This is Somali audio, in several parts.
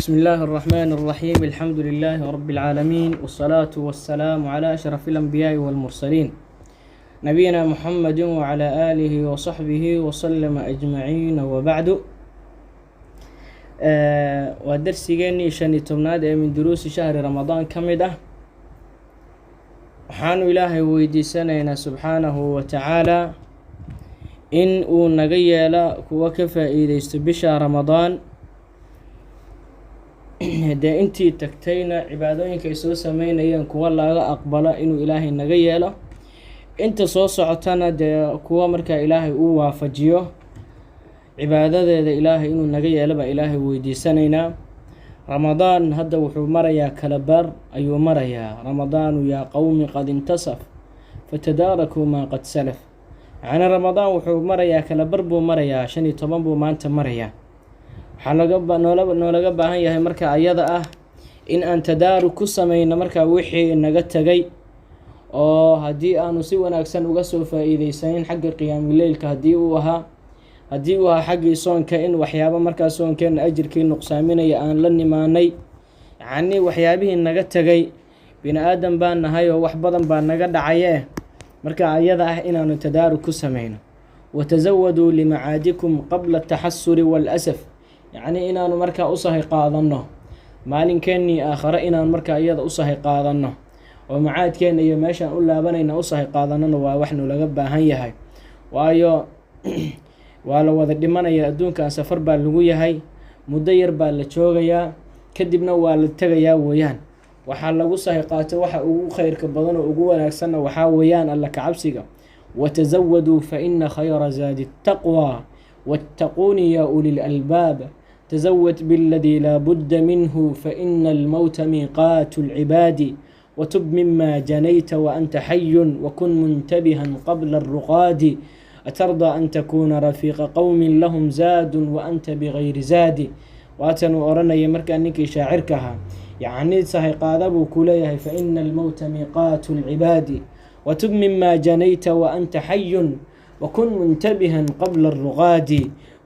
بسم الله الرحمن الرحيم. الحمد لله رب العالمين، والصلاة والسلام على أشرف الأنبياء والمرسلين نبينا محمد وعلى آله وصحبه وسلم أجمعين، وبعد. ودرسيني شني تمناد من دروس شهر رمضان كمدة. waxaanu ilaahay weydiisanaynaa subxaanahu wa tacaala in uu naga yeela kuwa ka faa'iidaysto bisha ramadaan. dee intii tagtayna cibaadooyinka ay soo sameynayeen kuwa laga aqbalo inuu ilaahay naga yeelo, inta soo socotana dee kuwa markaa ilaahay uu waafajiyo cibaadadeeda ilaahay inuu naga yeelo baa ilaahay weydiisanaynaa. ramadaan hadda wuxuu marayaa kala baar ayuu marayaa. ramadaanu yaa qowmi qad intasaf fatadaarakuu maa qad salaf. yacni ramadaan wuxuu marayaa kala bar buu marayaa, 15 buu maanta marayaa. waxaa noolaga baahan yahay marka ayada ah in aan tadaarug ku sameyno markaa wixii naga tagay, oo haddii aanu si wanaagsan uga soo faa'iidaysanin xagga qiyaamileylka haddii uu ahaa xaggii soonka, in waxyaabo markaa soonkeena ajirkii nuqsaaminaya aan la nimaanay. yacnii waxyaabihii naga tagay, bini aadan baan nahay oo wax badan baa naga dhacaye marka ayada ah inaanu tadaarug ku sameyno. watasawaduu limacaadikum qabla ataxasuri waalasaf. yacnii inaanu markaa u sahay qaadanno maalinkeenii aakhare, inaanu markaa iyada u sahay qaadanno oo macaadkeena iyo meeshaan u laabanayna u sahay qaadannona waa waxnu laga baahan yahay. waayo waa la wada dhimanaya, adduunkan safar baa lagu yahay, muddo yar baa la joogayaa, kadibna waa la tegayaa weeyaan. waxaa lagu sahay qaato waxa ugu khayrka badan oo ugu wanaagsanna waxaa weeyaan alla kacabsiga. watasawaduu fa ina khayra zaadi taqwa wattaquuni yaa uli lalbaab. تزود بالذي لا بد منه فإن الموت ميقات العباد. وتب مما جنيت وأنت حي وكن منتبها قبل الرقاد. أترضى أن تكون رفيق قوم لهم زاد وأنت بغير زاد. واتنو أرنا يمرك أنك شاعركها يعني صحي قاذبوا كليه فإن الموت ميقات العباد. وتب مما جنيت وأنت حي وكن منتبها قبل الرقاد.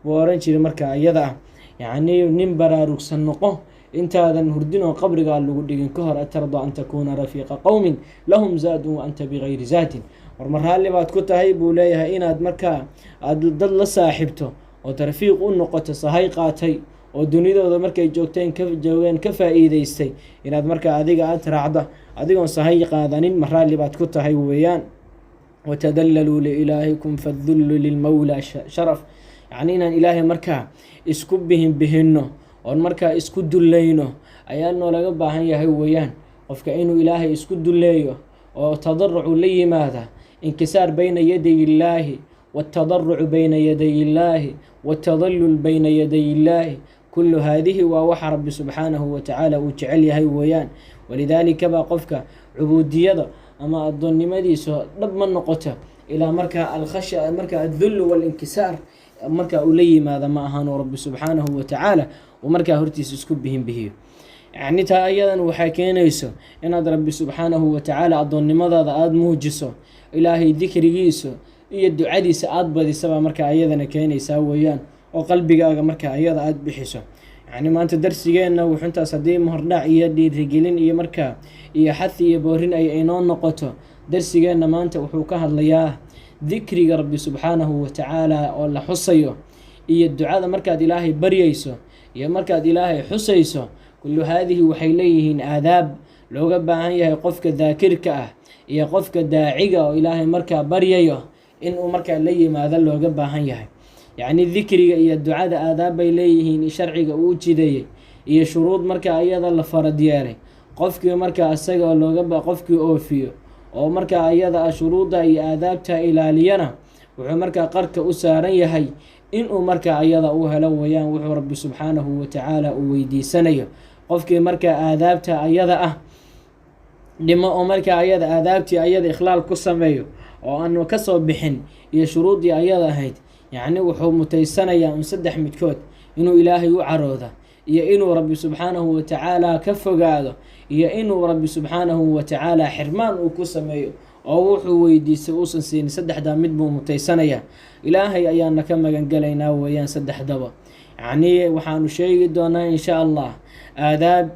وأرنشي مركا يضع يعني nin baraarugsan noqo intaadan hurdinoo qabrigaa lagu dhigin ka hor. atarda an takuuna rafiiqa qowmin lahum zaadun wa anta bigayri zaadin. warmar raalli baad ku tahay buu leeyahay inaad markaa aad dad la saaxiibto ood rafiiq u noqoto, sahay qaatay oo dunidooda markay joogeen ka faa'iidaystay, inaad markaa adiga aad raacda adigoon sahay qaadanin, mar raalli baad ku tahay weeyaan. watadallaluu liilaahikum fadullu lilmawla sharaf. yacni inaan ilaahay markaa isku bihinno oon markaa isku dullayno ayaa noolaga baahan yahay weeyaan. qofka inuu ilaahay isku dulleeyo oo tadarucu la yimaada, inkisaar bayna yaday illaahi, waatadarucu bayna yaday illaahi, waatadallul bayna yaday illaahi. kullu haadihi waa waxa rabbi subxaanahu wa tacaala uu jecel yahay weeyaan. walidaalika baa qofka cubuudiyada ama addoonnimadiisa dhab ma noqota ilaa markaa alkhashya, markaa addullu waalinkisaar markaa uu la yimaada ma ahaanoo rabbi subxaanahu wa tacaala uu markaa hortiisa isku bihiyo. yacni taa ayadan waxay keenayso inaad rabbi subxaanahu wa tacaala addoonnimadaada aada muujiso, ilaahay dikrigiisa iyo ducadiisa aada badisabaa markaa ayadana keenaysaa weeyaan, oo qalbigaaga markaa ayada aada bixiso. yacni maanta darsigeenna wuxuu intaas haddii mahordhac iyo dhiirigelin iyo markaa iyo xathi iyo boorin ay inoo noqoto, darsigeenna maanta wuxuu ka hadlayaa dikriga rabbi subxaanahu wa tacaala oo la xusayo, iyo ducada markaad ilaahay baryayso iyo markaad ilaahay xusayso. kullu haadihi waxay leeyihiin aadaab looga baahan yahay qofka daakirka ah iyo qofka daaciga oo ilaahay markaa baryayo inuu markaa la yimaado looga baahan yahay. yacni dikriga iyo ducada aadaab bay leeyihiin sharciga uu jideeyey, iyo shuruud markaa iyada la farad yeelay. qofkii markaa isaga qofkii oofiyo oo markaa ayada shuruudda iyo aadaabta ilaaliyana wuxuu markaa qarka u saaran yahay inuu markaa ayada u helo weeyaan wuxuu rabbi subxaanahu wa tacaala uu weydiisanayo. qofkii markaa aadaabta ayada ah dhimo oo markaa ayada aadaabtii ayada ikhlaal ku sameeyo oo aanu ka soo bixin iyo shuruuddii ayada ahayd, yacni wuxuu mutaysanayaa un 3 midkood: inuu ilaahay u carooda, iyo inuu rabbi subxaanahu wa tacaala ka fogaado, iyo inuu rabbi subxaanahu wa tacaala xirmaan uu ku sameeyo oo wuxuu weydiisay uusan siinin. 3daa mid buu mutaysanayaa. ilaahay ayaana ka magan galaynaa weeyaan 3daba. يعني waxaanu sheegi doonaa insha Allah aadaab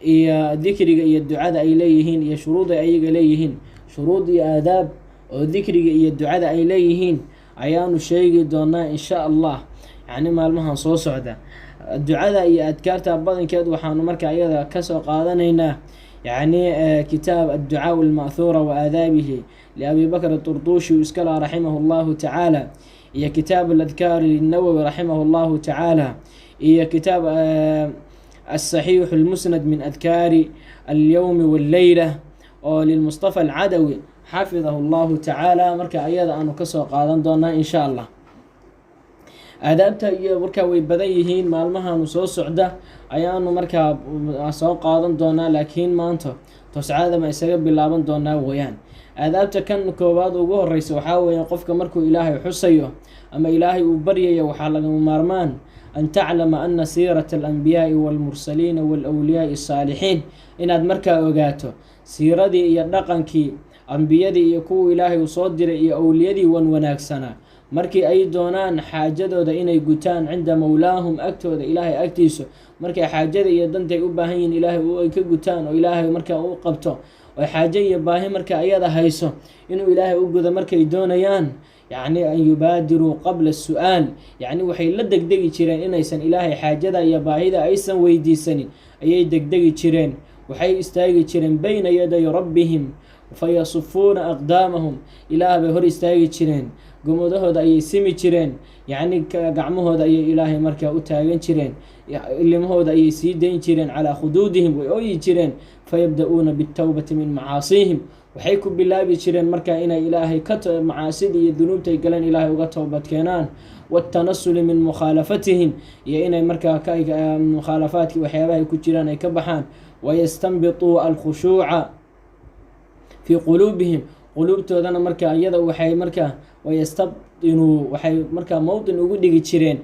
iyo dikriga iyo ducada ay leeyihiin iyo shuruud ay ayaga leeyihiin shuruud iyo aadaab oo dikriga iyo ducada ay leeyihiin ayaanu sheegi doonaa insha Allah yani maalmahan soo socda ducada iyo adkaarta badankeed waxaanu marka ayada ka soo qaadanaynaa يعني كتاب الدعاء المأثورة وآدابه لأبي بكر الطرطوشي وإسكالا رحمه الله تعالى. هي كتاب الأذكار للنووي رحمه الله تعالى. هي كتاب الصحيح المسند من أذكار اليوم والليلة للمصطفى العدوي حفظه الله تعالى. مركا أيضا أنو كسو قادم دونا إن شاء الله. aadaabta iyo markaa way badan yihiin maalmahaanu soo socda ayaanu markaa soo qaadan doonaa laakiin maanta toscaadama isaga bilaaban doonaa weyaan. aadaabta kan koowaad ugu horeysa waxaa weeyaan qofka markuu ilaahay xusayo ama ilaahay uu baryayo waxaa lagama maarmaan an taclama ana siirata alanbiyaai waalmursaliina waalawliyaai asaalixiin inaad markaa ogaato siiradii iyo dhaqankii ambiyadii iyo kuwa ilaahay uu soo diray iyo awliyadii wan wanaagsanaa markii ay doonaan xaajadooda inay gutaan cinda mawlaahum agtooda ilaahay agtiisa markay xaajada iyo dantay u baahan yihiin ilaahay ay ka gutaan oo ilaahay markaa u qabto oo xaajo iyo baahi marka ayada hayso inuu ilaahay u gudo markay doonayaan yacni an yubaadiruu qabla su-aal yacni waxay la degdegi jireen inaysan ilaahay xaajada iyo baahida aysan weydiisanin ayay degdegi jireen. waxay istaagi jireen bayna yaday rabbihim fayasufuuna aqdaamahum ilaah bay hor istaagi jireen gomodahooda ayay simi jireen yacni gacmahooda ayay ilaahay markaa u taagan jireen ilimahooda ayay sii dayn jireen calaa khuduudihim way ooyi jireen fayabda-uuna bitawbati min macaasihim waxay ku bilaabi jireen markaa inay ilaahay macaasidii iyo dunuubtay galeen ilaahay uga toobad keenaan waatanasuli min mukhaalafatihim iyo inay markaa mukhaalafaadkii waxyaabahay ku jiraan ay ka baxaan wayastanbituu alkhushuuca fii quluubihim quluubtoodana markaa iyada waxay markaa wayastabinuu waxay markaa mowdin ugu dhigi jireen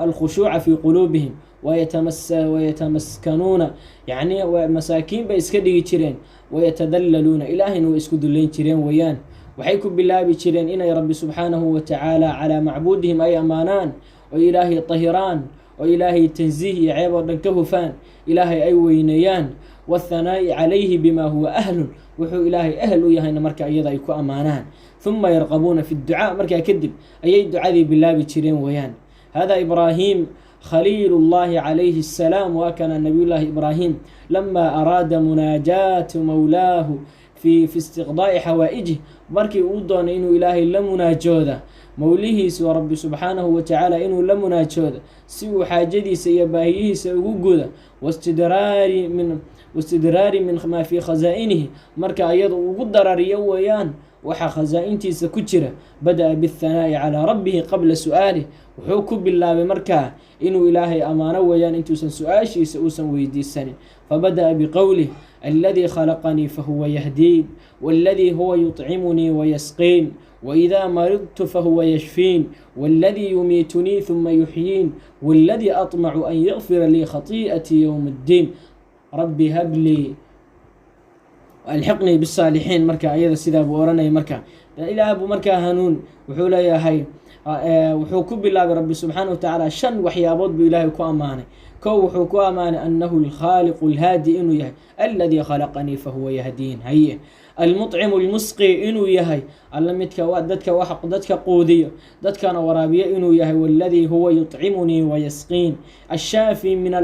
alkhushuuca fii quluubihim wayatamaskanuuna yacni masaakiin bay iska dhigi jireen wayatadallaluuna ilaahayna way isku dullayn jireen weyaan. waxay ku bilaabi jireen inay rabbi subxaanahu watacaala calaa macbuudihim ay ammaanaan oo ilaahay tahiraan oo ilaahay tansiih iyo ceeb oo dhan ka hufaan ilaahay ay weyneeyaan waathanaa'i calayhi bimaa huwa ahlun wuxuu ilaahay ahl u yahayna marka iyada ay ku ammaanaan uma yarqabuuna fi dducaa markaa kadib ayay ducadii bilaabi jireen weyaan. hada ibraahim khaliil llahi calayhi assalaam waa kana nabiyullaahi ibraahim lamaa araada munaajaatu mawlaahu fi istiqdaa'i xawaa'ijih markii uu doonay inuu ilaahay la munaajooda mowlihiisa wa rabbi subxaanahu watacaala inuu la munaajooda si uu xaajadiisa iyo baahiyihiisa ugu guda wastidraari min maa fii khasaa'inihi marka iyada ugu darariyo weeyaan waxaa khasaa'intiisa ku jira bada-a biathanaa'i calaa rabbihi qabla su-aalih wuxuu ku bilaabay markaa inuu ilaahay ammaano weeyaan intuusan su-aashiisa uusan weydiisanin fabada-a biqowlih aladii khalaqanii fahuwa yahdiin waaladii huwa yuطcimunii wayasqiin waidaa maridtu fahuwa yashfiin waaladii yumiitunii huma yuxyiin waaladii aطmacu an yakfira lii khatii'atii yowma اddiin rabbi hablii alxiqnii bisaalixiin marka ayada sidaa buu oranaya marka ilaah buu markaa hanuun wuxuu leeyahay wuxuu ku bilaabay rabbi subxaanahu watacaala 5 waxyaabood buu ilaahay ku ammaanay. kow wuxuu ku ammaanay annahu alkhaaliqu alhaadi inuu yahay alladii khalaqanii fahuwa yahdiin haye almuطcimu almusqi inuu yahay alla midka dadka quudiyo dadkana waraabiyo inuu yahay waaladii huwa yuطcimunii wayasqiin ashaafi min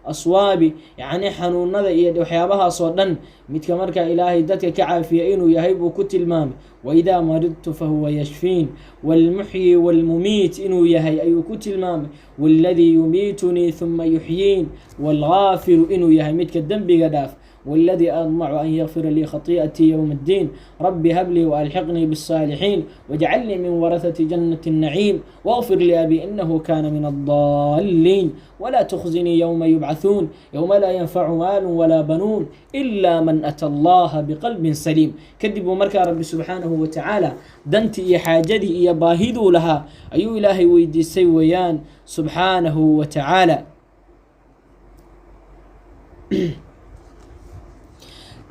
aswaabi yacni xanuunada iyo waxyaabahaasoo dhan midka markaa ilaahay dadka ka caafiya inuu yahay buu ku tilmaamay. waidaa maridtu fahuwa yashfiin waalmuxyi waalmumiit inuu yahay ayuu ku tilmaamay. waaladii yumiitunii huma yuxyiin waalghaafiru inuu yahay midka dembiga dhaaf. والذي أطمع أن يغفر لي خطيئتي يوم الدين ربي هب لي وألحقني بالصالحين واجعلني من ورثة جنة النعيم واغفر لأبي إنه كان من الضالين ولا تخزني يوم يبعثون يوم لا ينفع مال ولا بنون إلا من أتى الله بقلب سليم. كذبوا مركا ربي سبحانه وتعالى دنتي حاجدي يباهدوا لها أي إلهي ويدي سويان سبحانه وتعالى.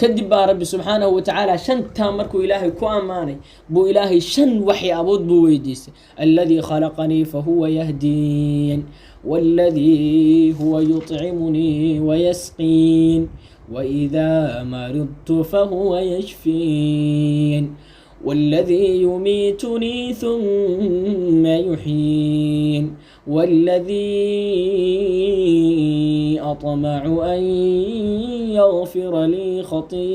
kadib baa rabbi subxaanahu watacaala shantaa markuu ilaahay ku ammaanay buu ilaahay shan waxyaabood buu weydiistay. alladii khalaqanii fahuwa yahdiin, والذي هو يطعمني ويسقين، وإذا مرضت فهو يشفين، والذي يميتني ثم يحيين، والذي أطمع أن يغفر لي خطيئتي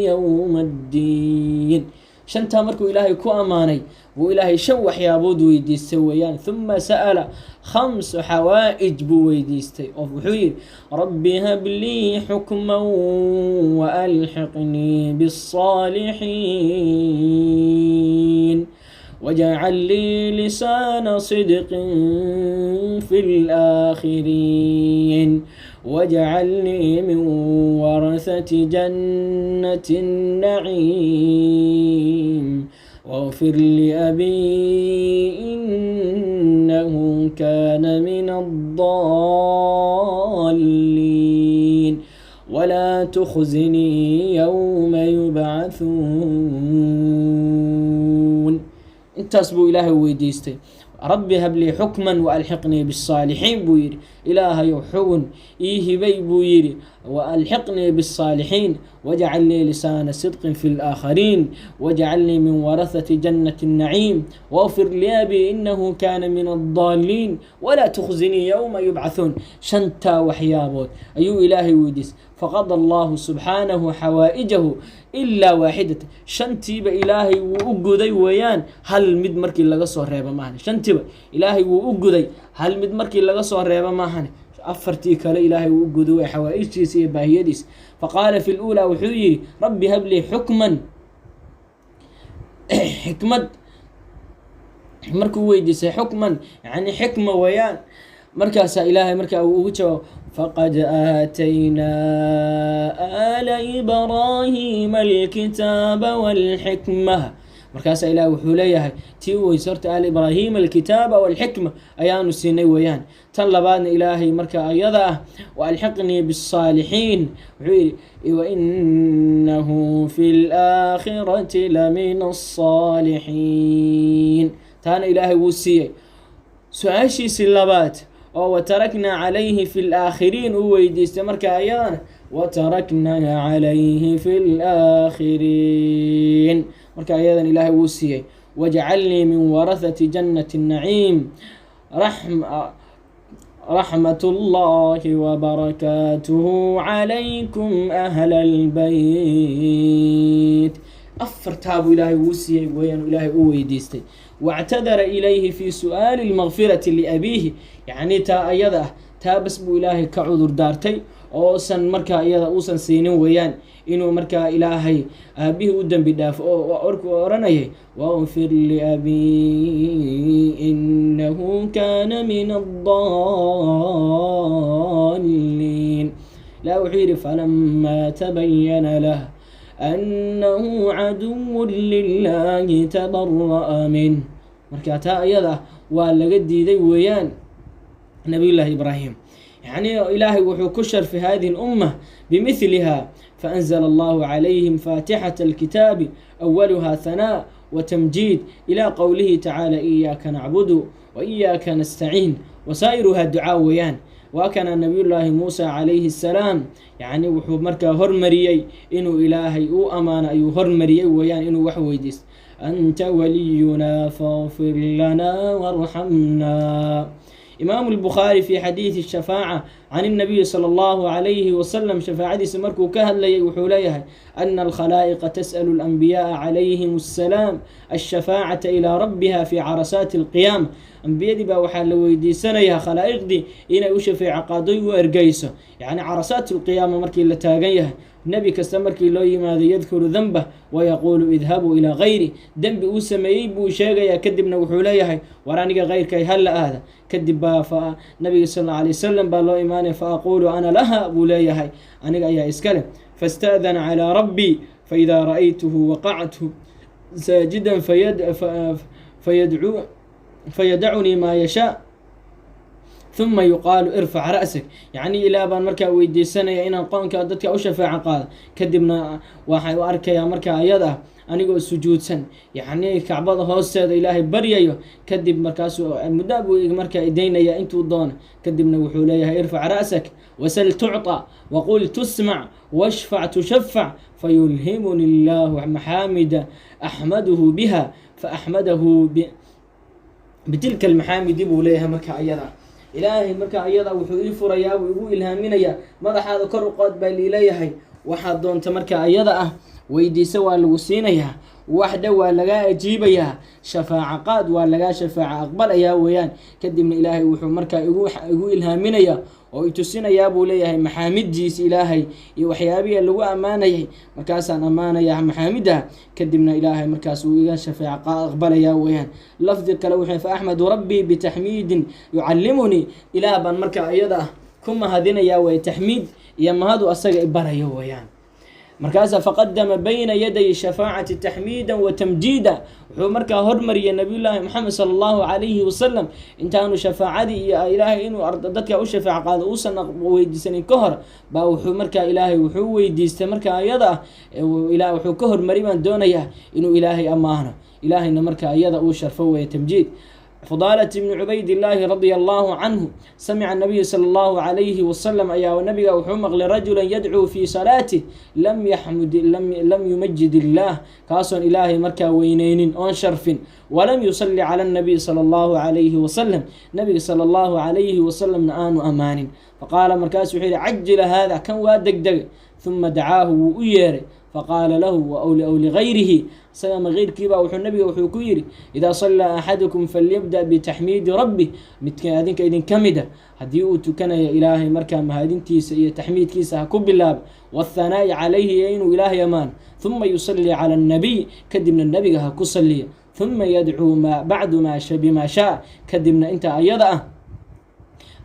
يوم الدين. shantaa markuu ilaahay ku ammaanay buu ilaahay shan waxyaabood weydiistay weeyaan. uma sa'ala khamsa xawaa'ij buu weydiistay oo wuxuu yidhi rabbi hablii xukman waalxiqnii biالصaalixiin wajcal lii lisaana sidqin fi الآakhiriin واجعلني من ورثة جنة النعيم واغفر لأبي إنه كان من الضالين ولا تخزني يوم يبعثون. intaas buu ilaahay weydiistay. rabbi hablii xukman waalxiqnii biالصaalixiin buu yidhi, ilaahayow xugun ii hibay buu yidhi, waalxiqnii biالصaalixiin wajcal lii lisaana sidqin fi الآakhariin wajcalnii min warahati jannati الnaciim wagfir liabii inahu kaana min الضaaliin walaa tukhzinii yowma yubcahuun. shantaa waxyaabood ayuu ilaahay weydiistay. faqada allahu subxaanahu xawaa'ijahu ilaa waaxidata. shantiiba ilaahay wuu u guday weeyaan, hal mid markii laga soo reeba maahane. shantiiba ilaahay wuu u guday, hal mid markii laga soo reeba maahane. afartii kale ilaahay wuu u guday way xawaa'ijtiisa iyo baahiyadiisa. faqaala fi luulaa wuxuu yidhi rabbi hablii xukman, xikmad markuu weydiisay xukman yani xikma weeyaan. markaasaa ilaahay markaa uu ugu jawaabo faqad aataynaa aala ibraahiima alkitaaba waalxikma. markaasaa ilaah wuxuu leeyahay tii weyse horta aala ibraahiima alkitaaba waalxikma ayaanu siinay weeyaan. tan labaadna ilaahay markaa ayada ah waalxiqnii biالصaalixiin wuxuu yidhi wainahu fi laakhirati lamina الصaalixiin. taana ilaahay wuu siiyey. su-aashiisii labaad oo wataraknaa calayhi fi laakhiriin uu weydiistay marka ayadana wataraknaa calayhi fi laakhiriin marka ayadan ilaahay wuu siiyey. wajcalnii min warahati jannati الnaciim raxmat اllahi wabarakaatuhu calaykum ahla اlbayt. afartaa buu ilaahay wuu siiyey weeyaan ilaahay u weydiistay. wاctadara ilayhi fi su'aali اlmagfirati liabiihi, yacni taa ayada ah taa bas buu ilaahay ka cudur daartay oosan markaa iyada uusan siinin weeyaan inuu markaa ilaahay aabihii u dembi dhaafo oo orkuu oranayay wagfir liabii inahu kaana min الضالين. ilaah wuxuu yidhi falamaa tabayana lah annahu caduw lilahi tabara'a minh. marka taa ayada waa laga diiday weeyaan nabiyullaahi ibraahim. yacni ilaahay wuxuu ku sharfay hadihi اlumma bimithliha faanzla allahu calayhim faatixata alkitaabi awaluha hanaa watamjiid ilaa qowlihi tacaala iyaaka nacbudu waiyaaka nastaciin wasaa'iruha ducaa weeyaan. waa kana nabiyullaahi muusa calayhi الsalaam yacni wuxuu markaa hormariyey inuu ilaahay u amaano ayuu hormariyey weeyaan inuu wax weydiisto anta waliyunaa fagfir lanaa warxamnaa. imaamu الbukhaari fi xadiidi الshafaaca can الnabiyi salى اllahu عalayhi wasalam shafaacadiisa markuu ka hadlayay wuxuu leeyahay ana alkhalaa'iqa tas'alu اlanbiyaءa calayhim الsalaam الshafaacata ilaa rabbiha fi carasaati اlqiyaama. ambiyadii baa waxaa la weydiisanayaa khalaa'iqdii inay u shafeeco qaadoy u ergeyso yacni carasaat اlqiyaama markii la taagan yahay. nebi kasta markii loo yimaado yadkuru danbah wayaquulu idhabuu ilaa gayri. dembi uu sameeyey buu sheegayaa, kadibna wuxuu leeyahay war aniga kayrkay hala aada. kadib baa nabiga sal alla alay wasalam baa loo imaanaya faaquulu ana laha buu leeyahay aniga ayaa iskale. faاsta'dana calىa rabbii faidaa ra'aytuhu waqactu saajidan fayadacunii maa yashaa ثم يقال ارفع رأسك يعني إلى بان مركا ويديسانيا إن قونك dadka u shafaaca qaada kadibna waxay u arkaya marka ayada anigoo sujuudsan yani kacbada hoosteeda ilaahay baryayo kadib markaas muddo buu marka idaynaya intuu doono kadibna wuxuu leeyahay irfac ra'sak wasal tucطa waqul tusmac washfac tushaffac fayulhimuni illahu maxaamida axmaduhu biha faaxmadahu bitilka almaxaamidi buu leeyahay marka ayada ilaahay marka ayada wuxuu ii furayaa wuu igu ilhaaminayaa madaxaada kor u qaad baa leeyahay waxaad doonta marka ayada ah weydiisa waa lagu siinayaa waxda waa laga ajiibayaa shafaaca qaad waa laga shafaaca aqbalayaa weeyaan kadibna ilaahay wuxuu marka igu ilhaaminayaa oo i tusinayaa buu leeyahay maxaamidiisa ilaahay iyo waxyaabihi lagu ammaanayay markaasaan ammaanayaa maxaamida kadibna ilaahay markaas uu iga shafaaca aqbalayaa weeyaan lafdi kale wuxuu fa axmadu rabbi bitahmiidin yucallimuni ilaah baan marka ayada ku mahadinayaa way tahmiid iyo mahadu asaga ibarayo weeyaan markaasa faqadama bayna yaday shafaacati taxmiidan wa tamjiida wuxuu markaa hormariyay nabiyullaahi maxamed sala allahu calayhi wasalam intaanu shafaacadii iyo ilaahay inuu dadka u shafaac qaado uusan weydiisanin ka hor baa wuxuu markaa ilaahay wuxuu weydiistay markaa ayada ah wuxuu ka hormari baan doonayaa inuu ilaahay ammaano ilaahayna markaa ayada uu sharfo weeye tamjiid فضالة بن عبيد الله رضي الله عنه سمع النبي صلى الله عليه وسلم أيها النبي وحمق لرجلا يدعو في صلاته لم يمجد الله كاسون إلهي مركا وينين أن شرف ولم يصلي على النبي صلى الله عليه وسلم نبي صلى الله عليه وسلم نآن أمان فقال مركاس وحيد عجل هذا كان وادق دق ثم دعاه ويري فقال له أو لغيره سلام غير كيبا وحو النبي وحو كيري إذا صلى أحدكم فليبدأ بتحميد ربه متكادين كايدين كمدة هديو تكن يا إلهي مركا مهادين تيس تحميد كيسها كب اللاب والثناء عليه يين إلهي أمان ثم يصلي على النبي كدمنا النبي كصلي ثم يدعو ما بعد ما بما شاء كدمنا انت أيضا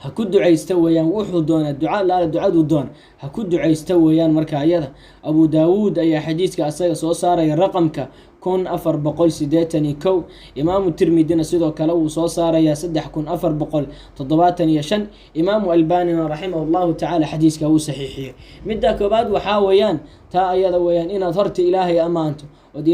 haku ducaysta weeyaan wuxuu doona duca la ducadu doon haku ducaysta weeyaan marka ayada Abu Daawud ayaa xadiiska asaga soo saaray raqamka 1481 Imam Tirmidhi sidoo kale uu soo saaray 3475 Imam Albani rahimahullahu ta'ala xadiiska uu saxiixiyay midda koobaad waxa weeyaan taa ayada weeyaan inaad horta Ilaahay amaanto od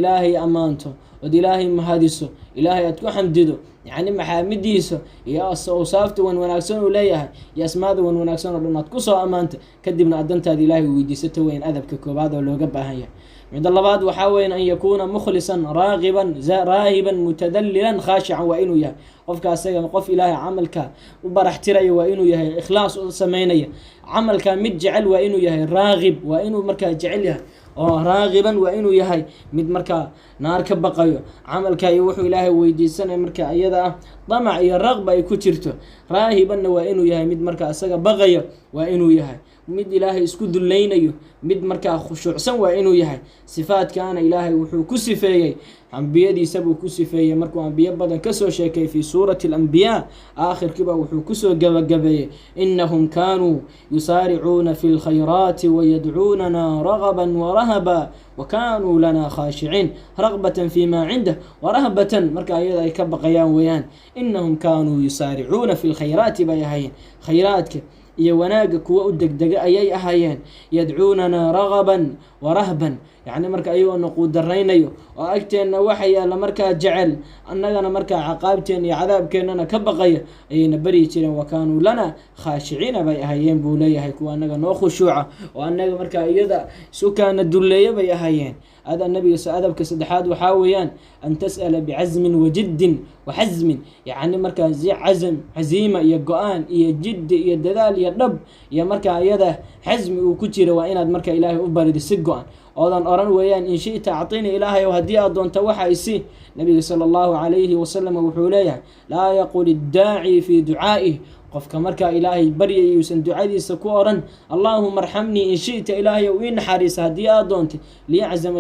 Ilaahay mahadiso Ilaahay aad ku xamdido يعني محامديسو يا صوصافته وناكسون ولايها يا اسماده وناكسون ودنات كسو امانته كدبنا ادنتاد الهي ويديسته وين ادبك كوباد oo looga baahan yahay mid labaad waxa weyn an yakuna mukhlisan raahiban mutadallilan khashi'an wa inuu yahay qofka asaga qof ilaahay amalka u baraxtirayo waa inuu yahay ikhlaas u sameeynaya amalka mid jecel waa inuu yahay raagib waa inuu markaa jecel yahay oo raagiban waa inuu yahay mid markaa naar ka baqayo amalka iyo wuxuu ilaahay weydiisanay markaa ayada damac iyo raqba ay ku jirto raahiban waa inuu yahay mid markaa asaga baqayo waa inuu yahay mid ilaahay isku dulaynayo mid markaa khushuucsan waa inuu yahay sifaadkaana ilaahay wuxuu ku sifeeyay anbiyadiisa buu ku sifeeyay markuu anbiyo badan ka soo sheekay fi suurati al-anbiya aakhirkiiba wuxuu ku soo gabagabeeyay innahum kaanu yusari'una fil khayrati wa yad'unana raghaban wa rahaba wa kaanu lana khashi'in raghbatan fima 'inda wa rahabatan marka ayada ay ka baqayaan weeyaan innahum kaanu yusari'una fil khayrati bayahayn khayraadka iyo wanaaga kuwa u degdega ayay ahaayeen yad'uunana raghaban wa rahban yani marka ayuu noqodaraynayo oo agteena waxa yaala marka jecel annagana marka ciqaabteen iyo cadaabkeenana ka baqaya ayna bari jireen wa kaanu lana khashi'ina bay ahaayeen buu leeyahay kuwa annaga noo khushuuca oo annaga marka iyada sukaana duleeyo bay ahaayeen هذا النبي سأدب كسدحاد وحاويان أن تسأل بعزم وجد وحزم يعني مركز عزم عزيمة يا قرآن يا جد يا دلال يا رب يا مركز يده حزم وكتير وإن مركز إلهي أبرد السجوان أيضا أرن ويان إن شئت أعطيني إلهي وهدي أدون توحى يسي النبي صلى الله عليه وسلم وحوليه لا يقول الداعي في دعائه قفك مركا إلهي بري يوسن دعادي سكورا اللهم ارحمني إن شئت إلهي وإن حارس هدي أدونت ليعزم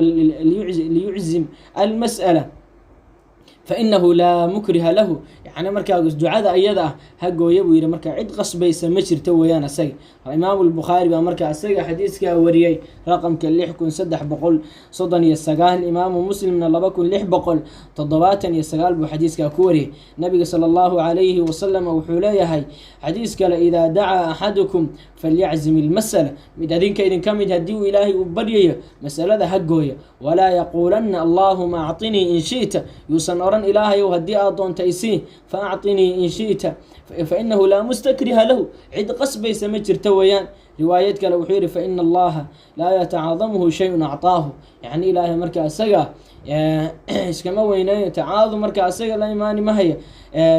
المسألة فإنه لا مكره له يعني مركا دعاء أيضا هجو يبوي مركا عد قصب يسمشر تويانا سي الإمام البخاري بمركا السجى حديث كوريي رقم كاللح كن سدح بقول صدن يسجاه الإمام مسلم من الله بكون لح بقول تضباطا يسجال بحديث كوري نبي صلى الله عليه وسلم وحوليه هاي حديث كلا إذا دعا أحدكم فليعزم المسألة مدادين كإذن كم يهديو إلهي وبريه مسألة هجوية ولا يقولن اللهم أعطني إن شئت يسنرن إلهي وهدي أعطون تيسيه فأعطني إن شئت فإنه لا مستكره له عد قصب يسمجر تويان روايتك لو حير فإن الله لا يتعاظمه شيء أعطاه يعني إلهي مركا سجا كما وين تعاظم مركا سجا لا إيمان ما هي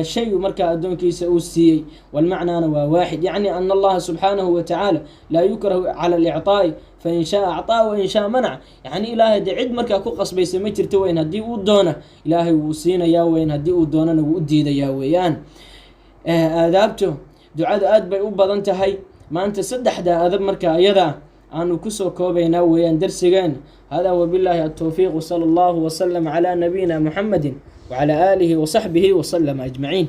شيء مركا أدونك سأوسي والمعنى واحد يعني أن الله سبحانه وتعالى لا يكره على الإعطاء فإن شاء أعطاه وإن شاء منع يعني إلهي دي عد مركا كو قصبي سمجرت وين هدي ودونا إلهي وسينا يا وين هدي ودونا وديد يا ويان آدابته دعاء آد بي أبضان تهي ما أنت سدح دا أذب مركا أيضا أنو كسو كوبينا ويان درسيغان هذا وبالله التوفيق وصلى الله وسلم على نبينا محمد وعلى آله وصحبه وسلم أجمعين.